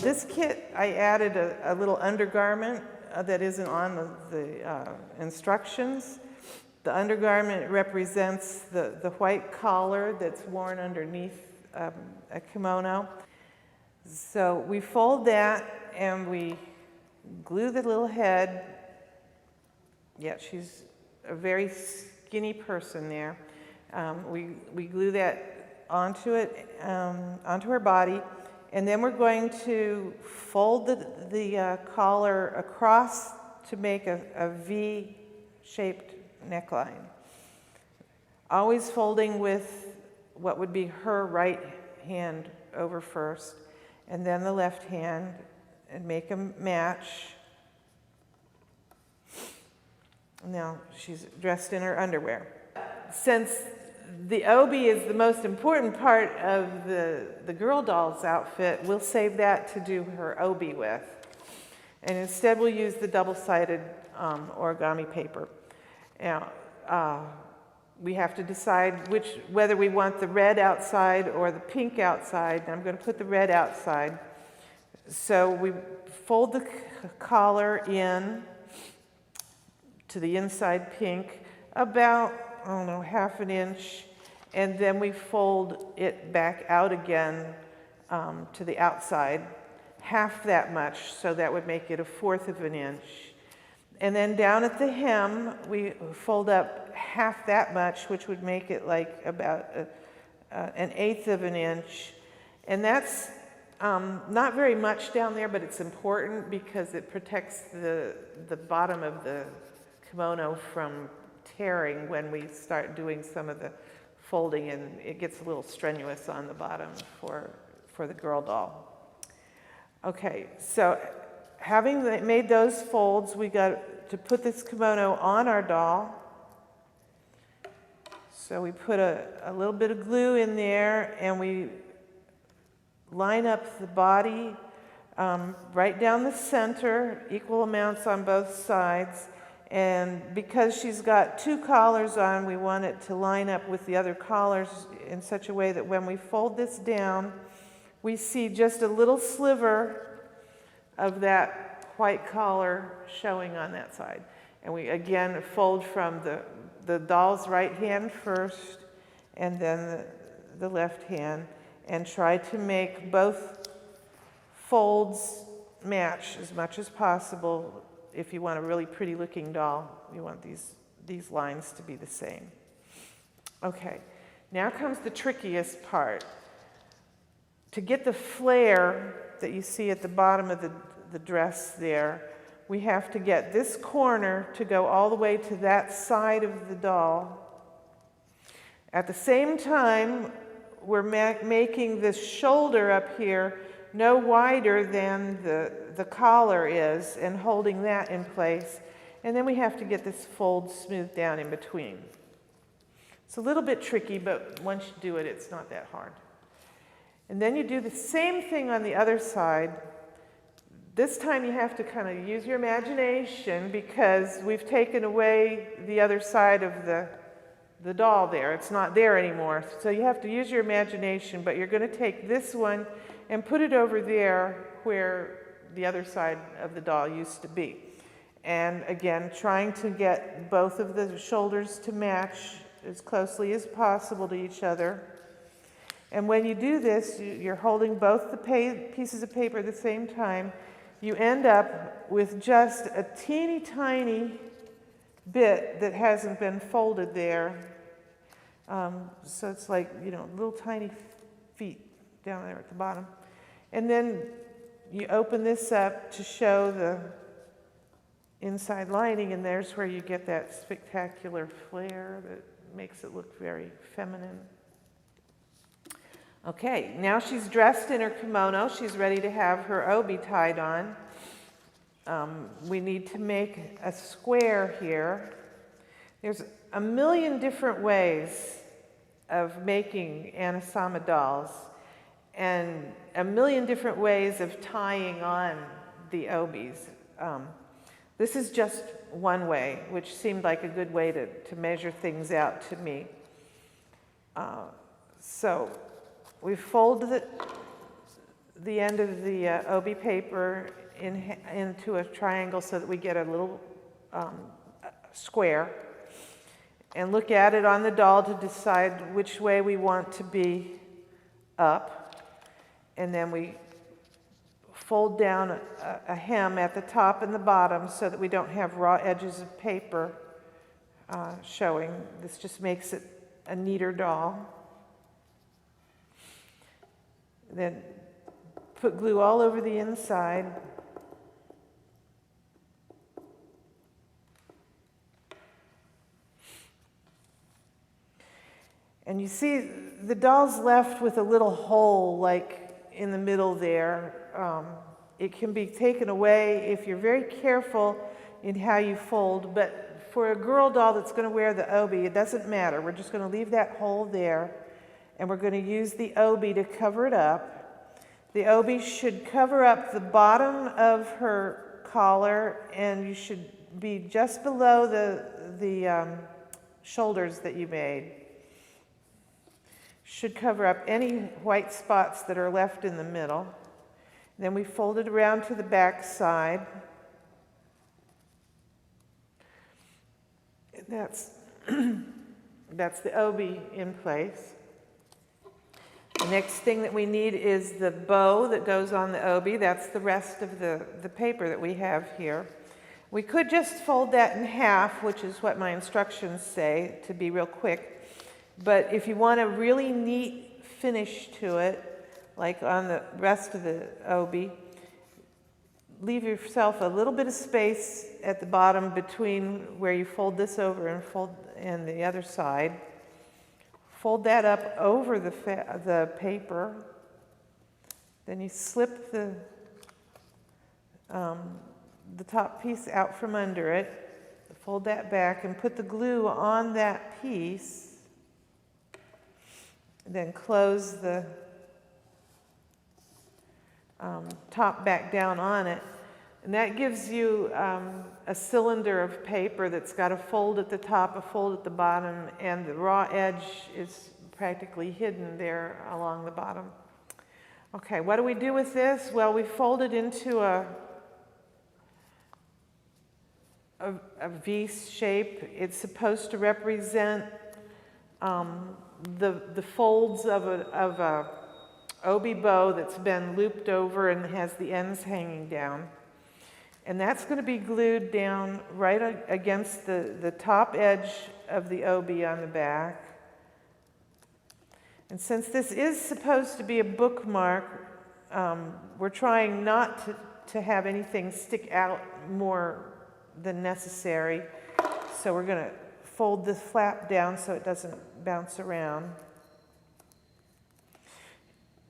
This kit, I added a little undergarment that isn't on the instructions. The undergarment represents the white collar that's worn underneath a kimono. So we fold that and we glue the little head. Yeah, she's a very skinny person there. We glue that onto it, onto her body. And then we're going to fold the collar across to make a V-shaped neckline. Always folding with what would be her right hand over first, and then the left hand, and make them match. Now she's dressed in her underwear. Since the obi is the most important part of the girl doll's outfit, we'll save that to do her obi with. And instead we'll use the double-sided origami paper. Now, we have to decide whether we want the red outside or the pink outside. And I'm going to put the red outside. So we fold the collar in to the inside pink about, I don't know, ½ an inch, and then we fold it back out again to the outside, half that much, so that would make it 1/4 of an inch. And then down at the hem, we fold up half that much, which would make it like about an 1/8 of an inch. And that's not very much down there, but it's important because it protects the bottom of the kimono from tearing when we start doing some of the folding, and it gets a little strenuous on the bottom for the girl doll. Okay, so having made those folds, we got to put this kimono on our doll. So we put a little bit of glue in there, and we line up the body right down the center, equal amounts on both sides. And because she's got 2 collars on, we want it to line up with the other collars in such a way that when we fold this down, we see just a little sliver of that white collar showing on that side. And we again fold from the doll's right hand first, and then the left hand, and try to make both folds match as much as possible. If you want a really pretty looking doll, you want these lines to be the same. Okay, now comes the trickiest part. To get the flare that you see at the bottom of the dress there, we have to get this corner to go all the way to that side of the doll. At the same time, we're making this shoulder up here no wider than the collar is, and holding that in place. And then we have to get this fold smoothed down in between. It's a little bit tricky, but once you do it, it's not that hard. And then you do the same thing on the other side. This time you have to kind of use your imagination, because we've taken away the other side of the doll there. It's not there anymore. So you have to use your imagination, but you're going to take this one and put it over there where the other side of the doll used to be. And again, trying to get both of the shoulders to match as closely as possible to each other. And when you do this, you're holding both the pieces of paper at the same time. You end up with just a teeny tiny bit that hasn't been folded there. So it's like, little tiny feet down there at the bottom. And then you open this up to show the inside lining, and there's where you get that spectacular flare that makes it look very feminine. Okay, now she's dressed in her kimono. She's ready to have her obi tied on. We need to make a square here. There's a million different ways of making Anasama dolls. and a million different ways of tying on the obies. This is just one way, which seemed like a good way to measure things out to me. So we fold the end of the obi paper into a triangle so that we get a little square, and look at it on the doll to decide which way we want to be up. And then we fold down a hem at the top and the bottom so that we don't have raw edges of paper showing. This just makes it a neater doll. Then put glue all over the inside. And you see the doll's left with a little hole like in the middle there. It can be taken away if you're very careful in how you fold, but for a girl doll that's going to wear the obi, it doesn't matter. We're just going to leave that hole there, and we're going to use the obi to cover it up. The obi should cover up the bottom of her collar, and you should be just below the shoulders that you made. Should cover up any white spots that are left in the middle. Then we fold it around to the back side. That's the obi in place. The next thing that we need is the bow that goes on the obi. That's the rest of the paper that we have here. We could just fold that in half, which is what my instructions say, to be real quick. But if you want a really neat finish to it, like on the rest of the obi, leave yourself a little bit of space at the bottom between where you fold this over and the other side. Fold that up over the paper. Then you slip the top piece out from under it. Fold that back and put the glue on that piece. Then close the top back down on it. And that gives you a cylinder of paper that's got a fold at the top, a fold at the bottom, and the raw edge is practically hidden there along the bottom. Okay, what do we do with this? Well, we fold it into a V shape. It's supposed to represent the folds of a obi bow that's been looped over and has the ends hanging down. And that's going to be glued down right against the top edge of the obi on the back. And since this is supposed to be a bookmark, we're trying not to have anything stick out more than necessary. So we're going to fold the flap down so it doesn't bounce around.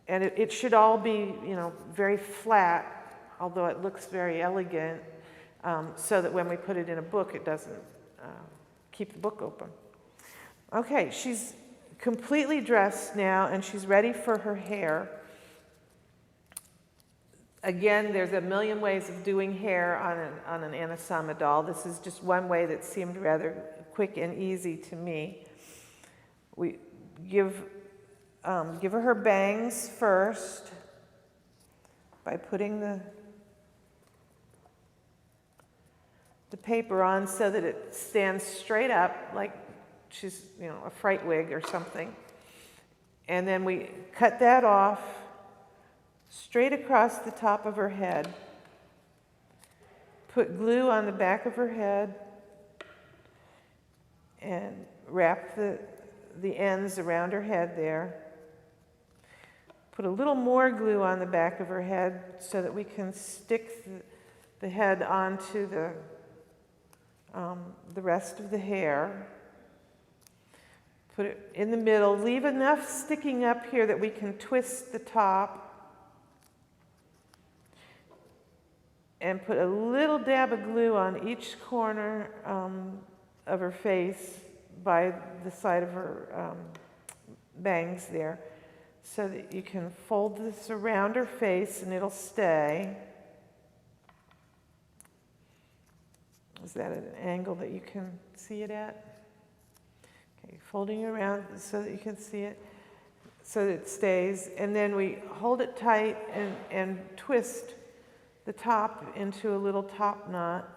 And it should all be, very flat, although it looks very elegant, so that when we put it in a book, it doesn't keep the book open. Okay, she's completely dressed now, and she's ready for her hair. Again, there's a million ways of doing hair on an Anasama doll. This is just one way that seemed rather quick and easy to me. We give her bangs first by putting the paper on so that it stands straight up like she's, a fright wig or something. And then we cut that off straight across the top of her head. Put glue on the back of her head and wrap the ends around her head there. Put a little more glue on the back of her head so that we can stick the head onto the rest of the hair. Put it in the middle. Leave enough sticking up here that we can twist the top. And put a little dab of glue on each corner of her face by the side of her bangs there, so that you can fold this around her face and it'll stay. Is that at an angle that you can see it at? Okay, folding it around so that you can see it, so that it stays. And then we hold it tight and twist the top into a little top knot.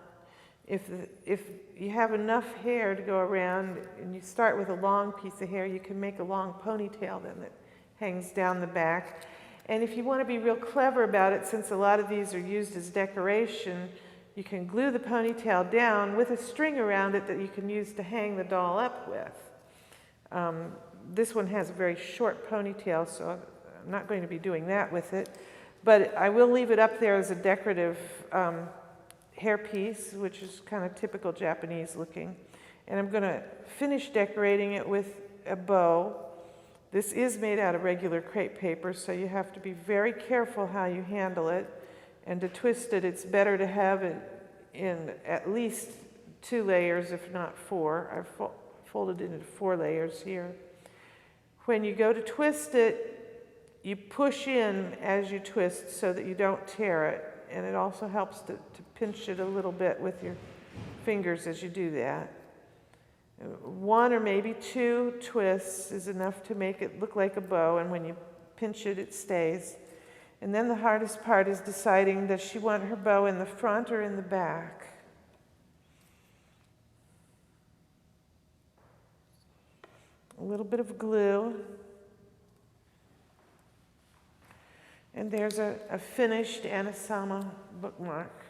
If you have enough hair to go around and you start with a long piece of hair, you can make a long ponytail then that hangs down the back. And if you want to be real clever about it, since a lot of these are used as decoration, you can glue the ponytail down with a string around it that you can use to hang the doll up with. This one has a very short ponytail, so I'm not going to be doing that with it. But I will leave it up there as a decorative hairpiece, which is kind of typical Japanese looking. And I'm going to finish decorating it with a bow. This is made out of regular crepe paper, so you have to be very careful how you handle it. And to twist it, it's better to have it in at least 2 layers, if not 4. I've folded it into 4 layers here. When you go to twist it, you push in as you twist so that you don't tear it. And it also helps to pinch it a little bit with your fingers as you do that. 1 or maybe 2 twists is enough to make it look like a bow, and when you pinch it, it stays. And then the hardest part is deciding, does she want her bow in the front or in the back? A little bit of glue. And there's a finished Anasama bookmark.